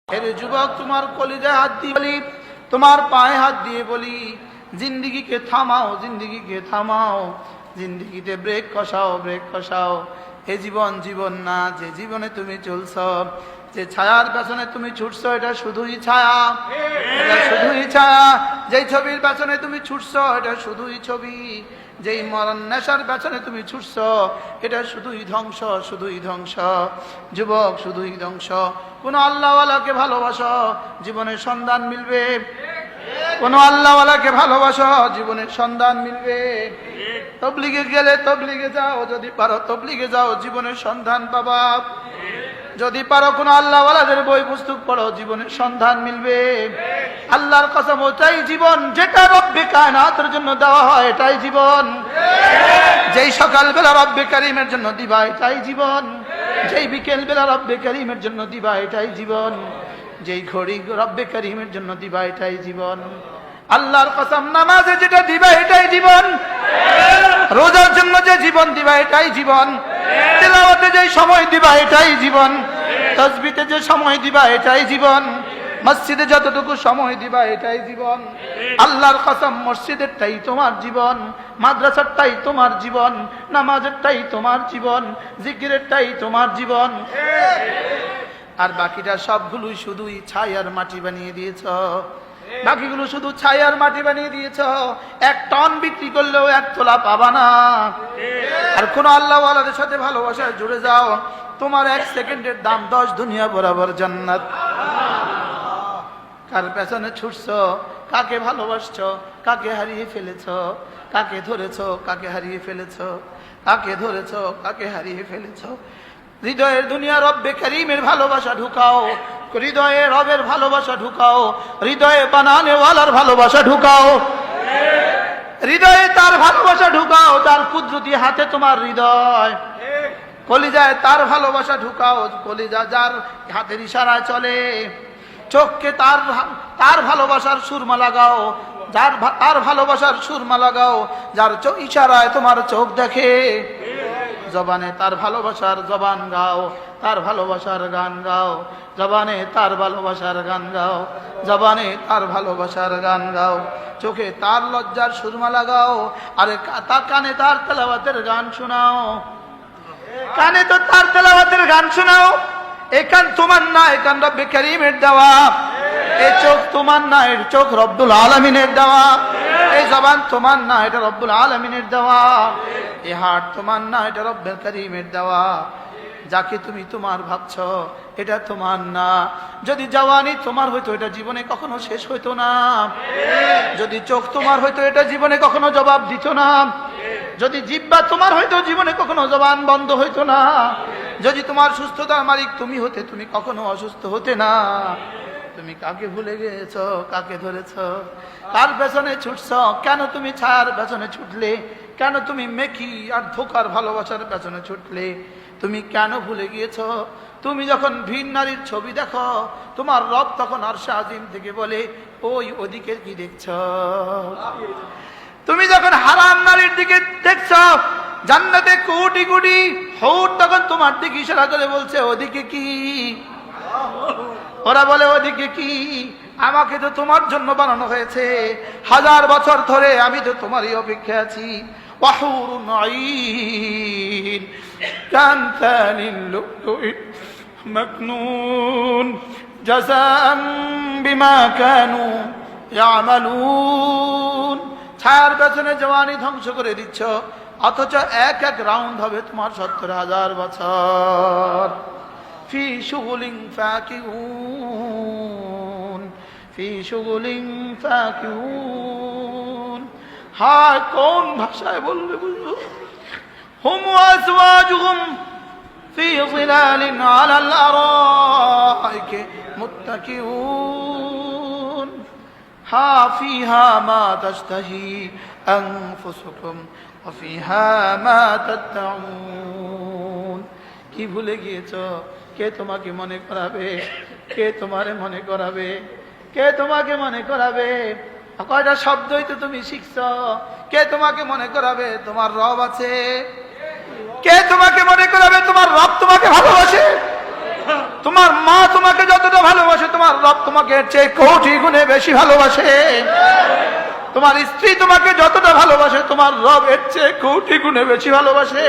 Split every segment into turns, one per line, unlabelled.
এরে যুবক, তোমার কলিজায় হাত দিয়ে বলি, তোমার পায়ে হাত দিয়ে বলি, জিন্দিগিকে থামাও, জিন্দিগিকে থামাও, জিন্দিগিতে ব্রেক কষাও, ব্রেক কষাও। এ জীবন জীবন না, যে জীবনে তুমি চলছ, যে ছায়ার পেছনে তুমি ছুটছো, এটা শুধুই ছায়া, এটা শুধুই ছায়া। যেই ছবির পেছনে তুমি ছুটছো, এটা শুধুই ছবি। যেই মরণ নেশার পেছনে তুমি ছুটছো, এটা শুধুই ধ্বংস, শুধুই ধ্বংস। যুবক, শুধুই ধ্বংস। কোন আল্লাহওয়ালাকে ভালোবাসো, জীবনের সন্ধান মিলবে। কোন আল্লাহওয়ালাকে ভালোবাসো, জীবনের সন্ধান মিলবে। তবলিগে গেলে তবলিগে যাও, যদি পারো তবলিগে যাও, জীবনের সন্ধান পাবা। যদি পারো কোন আল্লাহওয়ালাদের বই পুস্তক পড়ো, জীবনের সন্ধান মিলবে। আল্লাহর কসম, ওটাই জীবন যেটা রব্বে কায়নাতের জন্য দেওয়া হয়, এটাই জীবন। যেই সকালবেলা রব্বে কারীমের জন্য দিবা, এটাই জীবন। যেই বিকেল বেলা রব্বে কারীমের জন্য দিবা, এটাই জীবন। যেই ঘড়ি রব্বে কারীমের জন্য দিবা, এটাই জীবন। আল্লাহর কসম, নামাজে যেটা দিবা, এটাই জীবন। রোজার জন্য যে জীবন দিবা, এটাই জীবন। তেলাওয়াতে যে সময় দিবা, এটাই জীবন। তাসবিতে যে সময় দিবা, এটাই জীবন। মসজিদে যতটুকু সময় দিবা, এটাই জীবন। আল্লাহর কসম, মসজিদেরটাই তোমার জীবন, মাদ্রাসারটাই তোমার জীবন, নামাজেরটাই তোমার জীবন, জিকিরেরটাই তোমার জীবন। আর বাকিটা সবগুলোই শুধুই ছায়ার মাটি বানিয়ে দিয়েছ। বাকিগুলো শুধু ছায়ার মাটি বানিয়ে দিয়েছ। 1 টন বিক্রি করলেও 1 তোলা পাবা না। আর কোন আল্লাহওয়ালাদের সাথে ভালোবাসায় জুড়ে যাও, তোমার 1 সেকেন্ডের দাম 10 দুনিয়া বরাবর জান্নাত। কার পেছনে ছুটছো, কাকে ভালোবাসছো, কাকে হারিয়ে ফেলেছো, কাকে ধরেছো, কাকে হারিয়ে ফেলেছো, কাকে ধরেছো, কাকে হারিয়ে ফেলেছো। হৃদয়ের দুনিয়া রব্বে কারীমের ভালোবাসা ঢুকাও, হৃদয়ে রবের ভালোবাসা ঢুকাও, হৃদয়ে বানানেওয়ালার ভালোবাসা ঢুকাও, হৃদয়ে তার ভালোবাসা ঢুকাও, তার কুদরতি হাতে তোমার হৃদয়। কলিজায় তার ভালোবাসা ঢুকাও, কলিজা যার হাতের ইশারায় চলে। চোখকে তার ভালোবাসার সুরমা লাগাও, তার ভালোবাসার সুরমা লাগাও, যার ইশারায় তোমার চোখ দেখে। জবানে তার ভালোবাসার জবান গাও, তার ভালোবাসার গান গাও, জবানে তার ভালোবাসার গান গাও, জবানে তার ভালোবাসার গান গাও। চোখে তার লজ্জার সুরমা লাগাও, আরে তার কানে তার তেলাওয়াতের গান শোনাও। কানে তো তার তেলাওয়াতের গান শোনাও। এই কান তোমার না, এই কান রব্বে কারীমের দেওয়া। এই চোখ তোমার না, এর চোখ রব্বুল আলামিনের দেওয়া। এই জবান তোমার না, এটা রব্বুল আলামিনের দেওয়া। এই হাত তোমার না, এটা রব্বে কারীমের দেওয়া। যাকে তুমি তোমার ভাবছো, এটা তোমার না। যদি জওয়ানি তোমার হইতো, এটা জীবনে কখনো শেষ হইতো না। যদি চোখ তোমার হইতো, এটা জীবনে কখনো জবাব দিত না। যদি জিহ্বা তোমার হইতো, জীবনে কখনো জবান বন্ধ হইতো না। যদি তোমার সুস্থতার মালিক তুমি হতে, তুমি কখনো অসুস্থ হতে না। তুমি কাকে ভুলে গেছো, কাকে ধরেছো, কার পেছনে ছুটছ? কেন তুমি ছায়ার পেছনে ছুটলে? কেন তুমি মেকি আর ধোকার ভালোবাসার পেছনে ছুটলে? তুমি কেন ভুলে গিয়েছো? তুমি যখন ভিন নারীর ছবি দেখো, তোমার রব তখন আরশে আজিম থেকে বলে, ওই ওদিকে কি দেখছ? তুমি যখন হারাম নারীর দিকে দেখছ, জান্নাতে কোটি কোটি হৌর তখন তোমার দিকে ইশারা করে বলছে, ওদিকে কি? ওরা বলে, ওদিকে কি? আমাকে তো তোমার জন্য বানানো হয়েছে, 1000 বছর ধরে আমি তো তোমারই অপেক্ষা আছি। ওয়াহুরুন আইন কামসালিল লুলুইল মাকনুন জাযাআন বিমা কানু ইয়ামালুন। ছায়ার পেছনে জওয়ানি ধ্বংস করে দিচ্ছ, অথচ এক রাউন্ড হবে তোমার 70,000 বছর। ফি শুগুলিন ফাকিহুন, ফি শুগুলিন ফাকিহুন। হায়, কোন ভাষায় বলবে বুঝবো? হুম ওয়াজওয়াজুহুম ফি যিলালিন আলাল আরাইকি মুত্তাকিউন। হা ফিহা মা তাশতাহি আনফুসুকুম ওয়া ফিহা মা তাদউন। কি ভুলে গিয়েছো? কে তোমাকে মনে করাবে? কে তোমারে মনে করাবে? কে তোমাকে মনে করাবে? কয়টা শব্দই তো তুমি শিখছো। কে তোমাকে মনে করাবে? তোমার রব আছে। কে তোমাকে মনে করাবে? তোমার রব তোমাকে ভালোবাসে। তোমার মা তোমাকে যতটা ভালোবাসে, তোমার তোমাকে এর চেয়ে কোটি গুণে বেশি ভালোবাসে। তোমার স্ত্রী তোমাকে যতটা ভালোবাসে তোমার রব এর চেয়ে কোটি গুণে বেশি ভালোবাসে।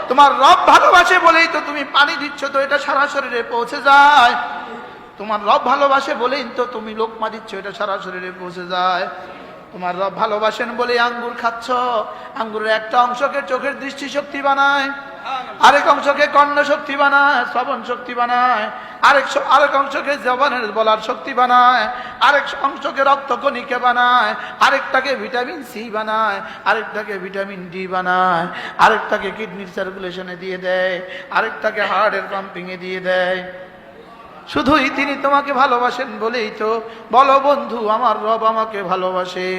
তোমার রব ভালোবাসে বলেই তো তুমি পানি দিচ্ছ, তো এটা সারা শরীরে পৌঁছে যায়। তোমার রব ভালোবাসে বলেই তো তুমি লোকমা দিচ্ছ, এটা সারা শরীরে পৌঁছে যায়। তোমার রব ভালোবাসেন বলে আঙ্গুর খাচ্ছ, আঙ্গুরের একটা অংশকে চোখের দৃষ্টি শক্তি বানায়, আরেক অংশকে কর্ণ শক্তি বানায়, শ্রবণ শক্তি বানায়, আরেক অংশকে জবানের বলার শক্তি বানায়, আরেক অংশকে রক্তকণিকা বানায়, আরেকটাকে ভিটামিন সি বানায়, আরেকটাকে ভিটামিন ডি বানায়, আরেকটাকে কিডনির সার্কুলেশনে দিয়ে দেয়, আরেকটাকে হার্টের পাম্পিং এ দিয়ে দেয়। শুধুই তিনি তোমাকে ভালোবাসেন বলেই তো বলো বন্ধু, আমার রব আমাকে ভালোবাসে,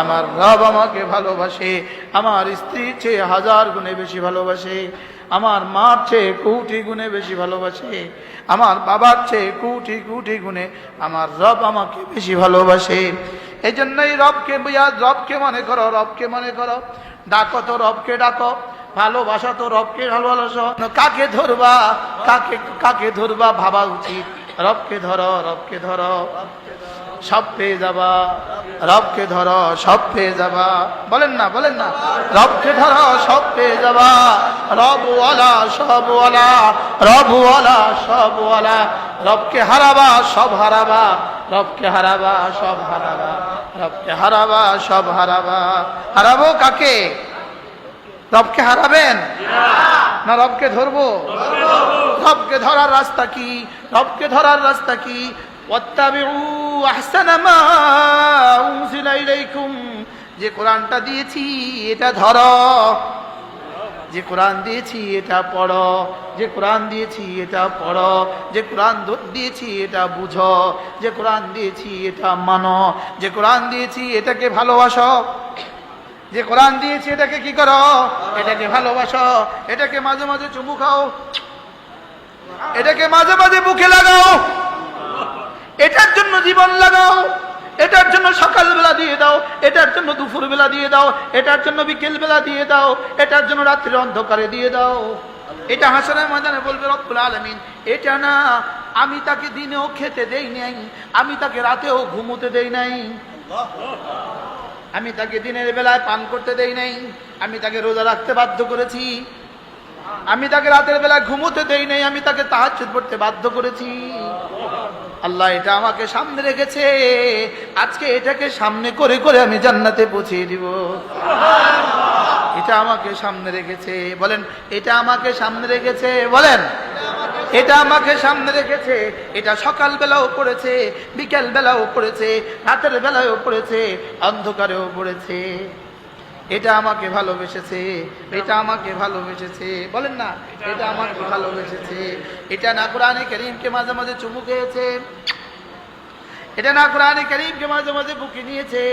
আমার রব আমাকে ভালোবাসে, আমার স্ত্রীর চেয়ে 1000 গুণে বেশি ভালোবাসে, আমার মার চেয়ে কোটি গুণে বেশি ভালোবাসে, আমার বাবার চেয়ে কোটি কোটি গুণে আমার রব আমাকে বেশি ভালোবাসে। এই জন্যই রবকে মনে করো, রবকে মনে করো, ডাকো তো রবকে ডাকো, ভালোবাসা তো রবকে ভালোবাসো। কাকে ধরবা, কাকে ধরবা ভাবা উচিত। রবকে ধরো, রবকে ধরো, সব পেয়ে যাবা। রবকে ধরো, সব পেয়ে যাবা। বলেন না, বলেন না, রবকে ধরো, সব পেয়ে যাবা। রবওয়ালা সবওয়ালা, রবওয়ালা সবওয়ালা। রবকে হারাবা, সব হারাবা। রবকে হারাবা, সব হারাবা। রবকে হারাবা, সব হারাবা। হারাবো কাকে? রবকে হারাবেন না রবকে ধরবো? রবকে ধরার রাস্তা কি? রবকে ধরার রাস্তা কি? ওয়াত্তাবিউ আহসানা মা উনজিলা ইলাইকুম। যে কোরআনটা দিয়েছি এটা ধরো, যে কোরআন দিয়েছি এটা পড়ো, যে কোরআন দিয়েছি এটা পড়ো, যে কোরআন দিয়েছি এটা বুঝো, যে কোরআন দিয়েছি এটা মানো, যে কোরআন দিয়েছি এটাকে ভালোবাসো, যে কোরআন দিয়েছি এটাকে কি করো? এটাকে ভালোবাসো। এটাকে মাঝে মাঝে চুমু খাও, এটাকে মাঝে মাঝে বুকে লাগাও, এটার জন্য জীবন লাগাও, এটার জন্য সকালবেলা দিয়ে দাও, এটার জন্য দুপুর বেলা দিয়ে দাও, এটার জন্য বিকেল বেলা দিয়ে দাও, এটার জন্য রাত্রির অন্ধকারে দিয়ে দাও। এটা হাসরের ময়দানে বলবে রব্বুল আলামিন, এটা না আমি তাকে দিনেও খেতে দেই নাই, আমি তাকে রাতেও ঘুমোতে দেই নাই, আমি তাকে দিনের বেলায় পান করতে দেই নাই, আমি তাকে রোজা রাখতে বাধ্য করেছি, আমি তাকে রাতের বেলায় ঘুমোতে দেই নাই, আমি তাকে তাহাজ্জুদ পড়তে বাধ্য করেছি। আল্লাহ এটা আমাকে সামনে রেখেছে, আজকে এটাকে সামনে করে করে আমি জান্নাতে পৌঁছিয়ে দিব। এটা আমাকে সামনে রেখেছে, বলেন এটা আমাকে সামনে রেখেছে, বলেন এটা আমাকে সামনে রেখেছে। এটা সকাল বেলাও পড়েছে, বিকেল বেলাও পড়েছে, রাতের বেলাও পড়েছে, অন্ধকারেও পড়েছে। এটা আমাকে ভালোবেসেছে, এটা আমাকে ভালোবেসেছে, বলেন না এটা আমাকে ভালোবেসেছে। এটা না কোরআনে কারীমকে মাঝে মাঝে চুমু খেয়েছে, এটা না কোরআনে কারীমকে মাঝে মাঝে বুকে নিয়েছে,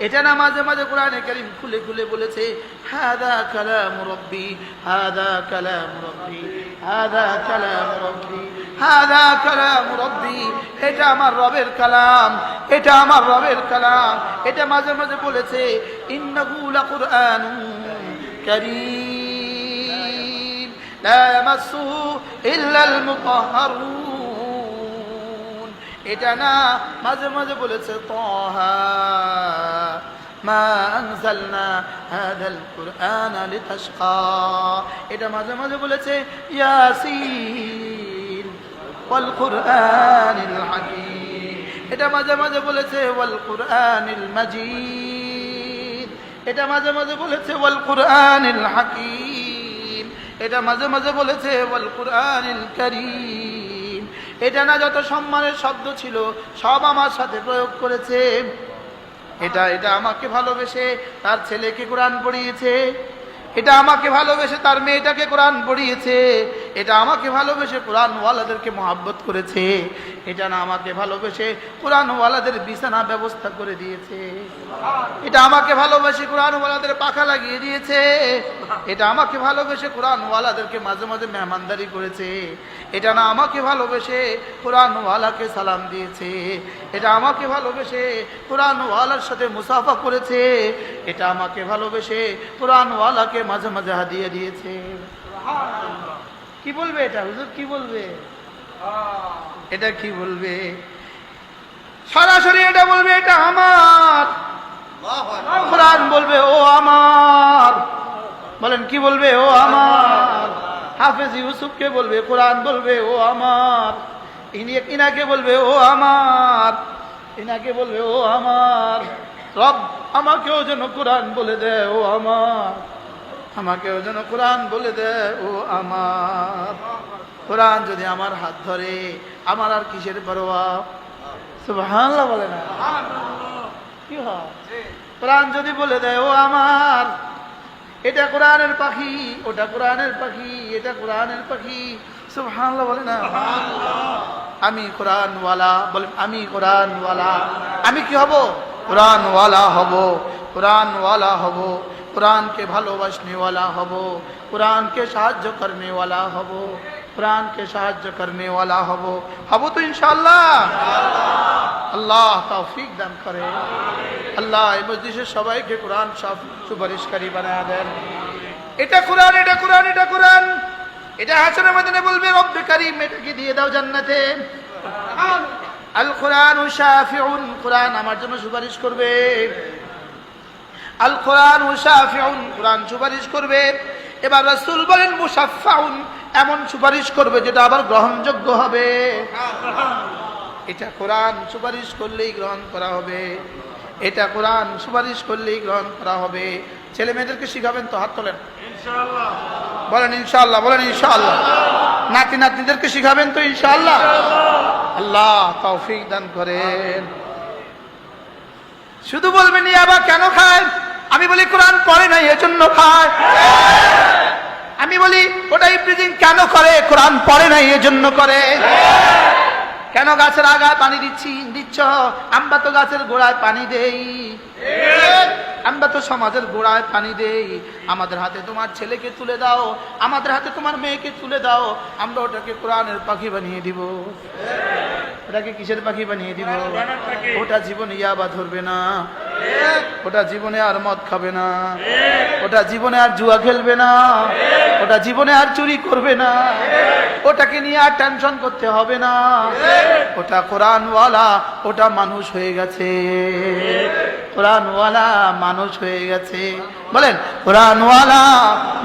এটা না মাঝে মাঝে কোরআনে কারীম খুলে খুলে বলেছে হাদা কালাম রব্বি, হাদা কালাম রব্বি, হাদা কালাম রব্বি, হাদা কালাম রব্বি। এটা আমার রবের কালাম, এটা আমার রবের কালাম। এটা মাঝে মাঝে বলেছে ইন্নাহু লাকুরআনুন কারীম লা ইয়ামাসসুহু ইল্লাল মুতাহহারুন। এটা না মাঝে মাঝে বলেছে তাহা মা আনজালনা হাদাল কুরআনা লিতাশকা। এটা মাঝে মাঝে বলেছে ইয়াসিন ওয়াল কুরআনিল হাকীম। এটা মাঝে মাঝে বলেছে ওয়াল কুরআনিল মাজিদ। এটা মাঝে মাঝে বলেছে ওয়াল কুরআনিল হাকীম। এটা মাঝে মাঝে বলেছে ওয়াল কুরআনিল কারীম। এটা না যত সম্মানের শব্দ ছিল সব আমার সাথে প্রয়োগ করেছে। এটা এটা আমাকে ভালোবেসে তার ছেলেকে কোরআন পড়িয়েছে, এটা আমাকে ভালোবেসে তার মেয়েটাকে কোরআন পড়িয়েছে, এটা আমাকে ভালোবেসে কোরআনওয়ালাদেরকে মহব্বত করেছে, এটা না আমাকে ভালোবেসে কোরআনওয়ালাদের বিছানা ব্যবস্থা করে দিয়েছে, এটা আমাকে ভালোবেসে কোরআনওয়ালাদের পাখা লাগিয়ে দিয়েছে, এটা আমাকে ভালোবেসে কোরআনওয়ালাদেরকে মাঝে মাঝে মেহমানদারি করেছে, এটা না আমাকে ভালোবেসে কোরআনওয়ালাকে সালাম দিয়েছে, এটা আমাকে ভালোবেসে কোরআনওয়ালার সাথে মুসাফা করেছে, এটা আমাকে ভালোবেসে কোরআনওয়ালাকে মাঝে মাঝে হাদিয়া দিয়েছে। কি বলবে এটা হুজুর, কি বলবে? এটা কি বলবে? সরাসরি এটা বলবে এটা আমার। কোরআন বলবে ও আমার। বলেন কি বলবে? ও আমার। হাফেজ ইউসুফকে বলবে, কোরআন বলবে ও আমার। ইনাকে বলবে ও আমার, ইনাকে বলবে ও আমার। রব আমাকেও যেন কোরআন বলে দেয় ও আমার, আমাকেও যেন কোরআন বলে দেয় ও আমার। কোরআন যদি আমার হাত ধরে আমার আর কিসের পরোয়া? সুবহানাল্লাহ বলে না? কি হয়? কোরআন যদি বলে দেয় ও আমার, এটা কোরআনের পাখি, ওটা কোরআনের পাখি, এটা কোরআনের পাখি, সুবহানাল্লাহ বলে না? আমি কোরআনওয়ালা, বলেন আমি কোরআনওয়ালা। আমি কি হব? কোরআনওয়ালা হব, কোরআনওয়ালা হব, কোরআনকে ভালোবাসনেওয়ালা হব, কোরআনকে সাহায্য করনেওয়ালা হব, কোরআনকে সাহায্য করনেওয়ালা হব। হব তো ইনশাআল্লাহ? আল্লাহ তৌফিক দান করে। আল্লাহ এই মজলিসের সবাইকে কোরআন সুপারিশকারী বানায় দেন। এটা কোরআন, এটা কোরআন, এটা কোরআন, এটা হাসরের ময়দানে বলবে রব্বে কারীম এটাকে দিয়ে দাও জান্নাতে। আল কোরআন শাফিউন, কোরআন আমার জন্য সুপারিশ করবে। আল কোরআন শাফিউন, কোরআন সুপারিশ করবে। এবার রাসূল বলেন মুশাফফাউন, এমন সুপারিশ করবে যেটা আবার গ্রহণযোগ্য হবে। এটা কোরআন সুপারিশ করলেই গ্রহণ করা হবে, এটা কোরআন সুপারিশ করলেই গ্রহণ করা হবে। ছেলে মেয়েদেরকে শিখাবেন তো? হাত তোলেন ইনশাআল্লাহ। বলেন ইনশাআল্লাহ, বলেন ইনশাআল্লাহ। নাতি নাতনিদেরকে শিখাবেন তো ইনশাআল্লাহ? আল্লাহ তৌফিক দান করেন। শুধু বলবেন ইয়াবা কেন খায়? আমি বলি কোরআন পড়ে নাই এজন্য খায়। আমি বলি ওটা ইফতিজিং কেন করে? কোরআন পড়ে নাই এজন্য করে। কেন গাছের আগায় পানি দিচ্ছ? আমরা তো গাছের গোড়ায় পানি দেই, আমরা তো সমাজের গোড়ায় পানি দেই। আমাদের হাতে তোমার ছেলেকে তুলে দাও, আমাদের হাতে তোমার মেয়েকে তুলে দাও, আমরা ওটাকে কোরআনের পাখি বানিয়ে দিব। ওটাকে কিসের পাখি বানিয়ে দিব? ওটা জীবনে ইয়াবা ধরবে না, ওটা জীবনে আর মদ খাবে না, ওটা জীবনে আর জুয়া খেলবে না, ওটা জীবনে আর চুরি করবে না, ওটাকে নিয়ে আর টেনশন করতে হবে না। ওটা কোরআনওয়ালা, ওটা মানুষ হয়ে গেছে, কোরআনওয়ালা মানুষ হয়ে গেছে। বলেন কোরআনওয়ালা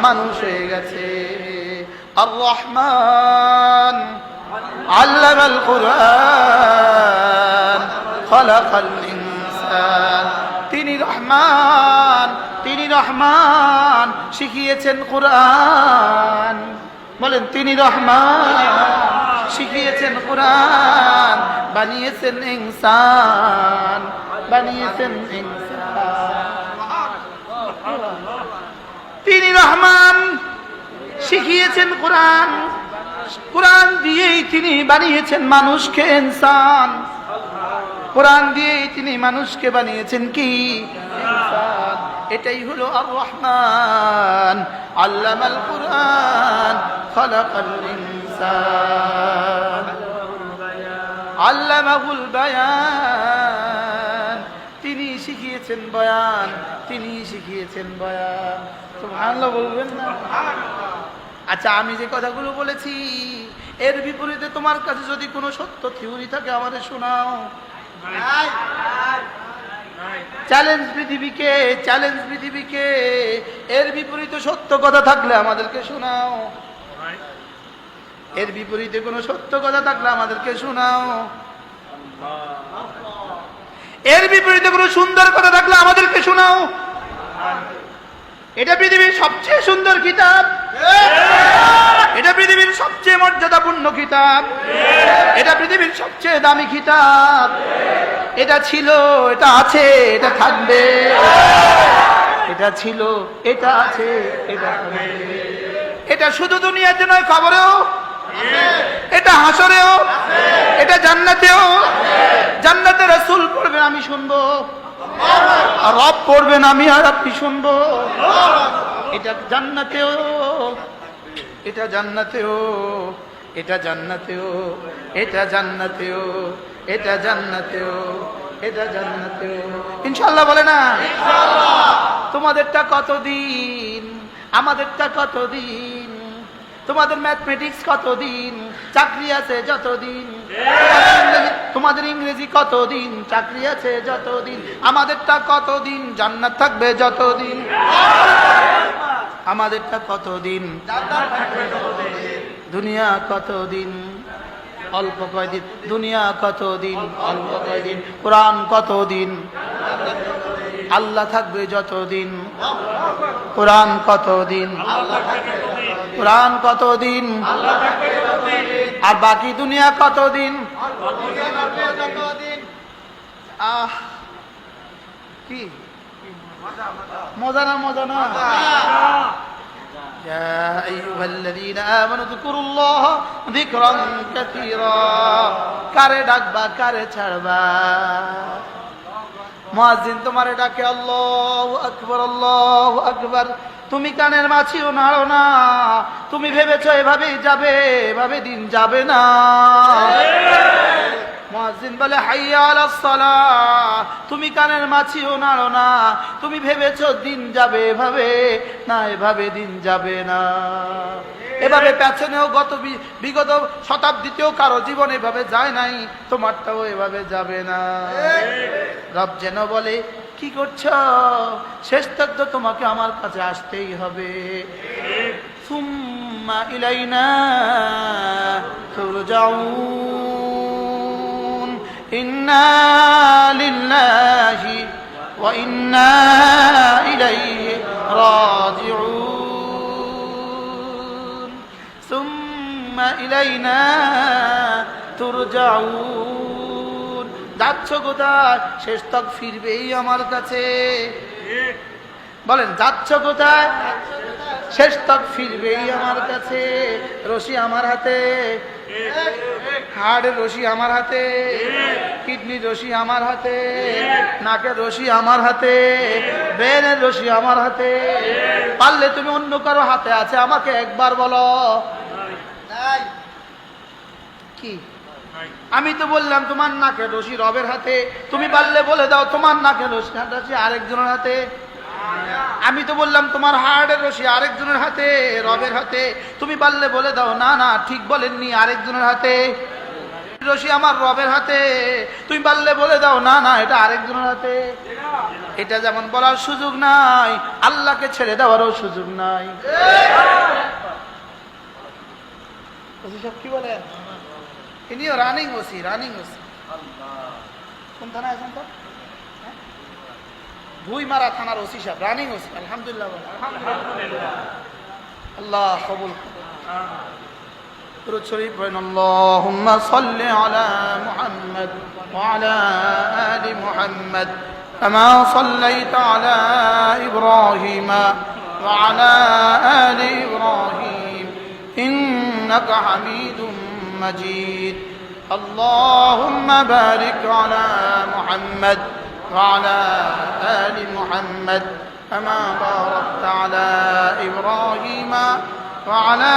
মানুষ হয়ে গেছে। আর রহমান আল্লামাল কুরআন খালাকাল ইনসান, তিনি রহমান, তিনি রহমান, শিখিয়েছেন কোরআন। বলেন তিনি রহমান, শিখিয়েছেন কোরআন, বানিয়েছেন ইনসান, বানিয়েছেন ইনসান। তিনি রহমান, শিখিয়েছেন কোরআন, কোরআন দিয়েই তিনি বানিয়েছেন মানুষকে ইনসান, কোরআন দিয়েই তিনি মানুষকে বানিয়েছেন কি? ইনসান। এটাই হলো আর রহমান আল্লামাল কুরআন খালাকাল ইনসান আল্লামাহুল বায়ান, তিনি শিখিয়েছেন বয়ান, তিনি শিখিয়েছেন বয়ান। সুবহানাল্লাহ বলবেন না? আচ্ছা আমি যে কথাগুলো বলেছি এর বিপরীতে তোমার কাছে যদি কোনো সত্য থিওরি থাকে আমাদের শোনাও। চ্যালেঞ্জ পৃথিবীকে, চ্যালেঞ্জ পৃথিবীকে, এর বিপরীতে সত্য কথা থাকলে আমাদেরকে শোনাও। এর বিপরীতে কোনো সত্য কথা থাকলে আমাদেরকে শোনাও। এর বিপরীতে কোনো সুন্দর কথা থাকলে আমাদেরকে শোনাও। এটা পৃথিবীর সবচেয়ে সুন্দর কিতাব, এটা পৃথিবীর সবচেয়ে মর্যাদাপূর্ণ কিতাব, এটা পৃথিবীর সবচেয়ে দামি কিতাব। এটা ছিল, এটা আছে, এটা থাকবে। এটা ছিল, এটা আছে, এটা থাকবে। এটা শুধু দুনিয়াতে নয়, কবরেও, এটা হাসরেও, এটা জান্নাতেও। জান্নাতে রাসূল পড়বেন আমি শুনবো, আর রব পড়বেন আমি আর আপনি শুনবো। এটা জান্নাতেও, এটা জান্নাতেও, এটা জান্নাতেও, এটা জান্নাতেও, এটা জান্নাতেও, এটা জান্নাতেও। ইনশাআল্লাহ বলে না? তোমাদেরটা কতদিন, আমাদেরটা কতদিন। তোমাদের ম্যাথমেটিক্স কতদিন, চাকরি আছে যতদিন। তোমাদের ইংরেজি কতদিন, চাকরি আছে যতদিন। আমাদেরটা কতদিন, জান্নাত থাকবে যতদিন। আমাদেরটা কতদিন, দুনিয়া কতদিন, অল্প কয়দিন। দুনিয়া কতদিন, অল্প কয়দিন। কোরআন কতদিন, আল্লাহ থাকবে যতদিন। কোরআন কতদিন, কোরআন কতদিন, আর বাকি দুনিয়া কতদিন। আহ কি মজা না, মজা না। يا أيها الذين آمنوا اذكروا الله ذكرا كثيرا। কারে ডাকবা, কারে ছাড়বা। মুয়াজ্জিন তোমারে ডাকে আল্লাহু আকবার, আল্লাহু আকবার। তুমি কানের মাছিও নাড়ো না। তুমি ভেবেছো এভাবেই যাবে, এভাবে দিন যাবে না। মুয়াজ্জিন বলে হাইয়া আলাস সালাহ। তুমি কানের মাছিও নাড়ো না। তুমি ভেবেছো দিন যাবে এভাবে, না এভাবে দিন যাবে না। এভাবে পেছনেও বিগত শতাব্দীতেও কারো জীবন এভাবে যায় নাই, তোমারটাও এভাবে যাবে না। রব যেন বলে কি করছো, শেষ তক তো তোমাকে আমার কাছে আসতেই হবে। সুম্মা ইলাইনা তুরজাউন। ইন্না লিল্লাহি ওয়া ইন্না ইলাইহি রাজিউন। সুম্মা ইলাইনা তুরজাউন। যাচ্ছ কোথায়, শেষ তক ফিরবেই আমার কাছে। বলেন যাচ্ছ কোথায়, শেষ তক ফিরবেই আমার কাছে। রশি আমার হাতে, হাড়ের রশি আমার হাতে, কিডনির রশি আমার হাতে, নাকের রশি আমার হাতে, ব্রেনের রশি আমার হাতে। পারলে তুমি অন্য কারো হাতে আছে, আমাকে একবার বলো। কি আমি তো বললাম তোমার নাকের রশি রবের হাতে। তুমি পারলে বলে দাও তোমার নাকের রশি আরেকজনের হাতে। আমি তো বললাম তোমার হাড়ের রশি আরেকজনের হাতে, রবের হাতে। তুমি পারলে বলে দাও না না ঠিক বলেননি, আরেকজনের হাতে। রশি আমার রবের হাতে। তুমি পারলে বলে দাও না না এটা আরেকজনের হাতে। এটা যেমন বলার সুযোগ নাই, আল্লাহকে ছেড়ে দেওয়ারও সুযোগ নাই। কি বলেন, ইনিও রানিং ওসি, রানিং ওসি। কোন থানায় আছেন তো? ভুইমারা থানার ওসি সাহেব, রানিং ওসি। আলহামদুলিল্লাহ, আল্লাহ কবুল করুন। শরীফ বলেন আল্লাহুম্মা সাল্লি আলা মুহাম্মদ ওয়া আলা আলি মুহাম্মদ কামা সাল্লাইতা আলা ইব্রাহিম ওয়া আলা আলি ইব্রাহিম ইন্নাকা হামিদুম مجيد. اللهم بارك على محمد وعلى آل محمد كما باركت على إبراهيم وعلى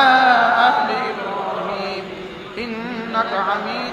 آل إبراهيم إنك حميد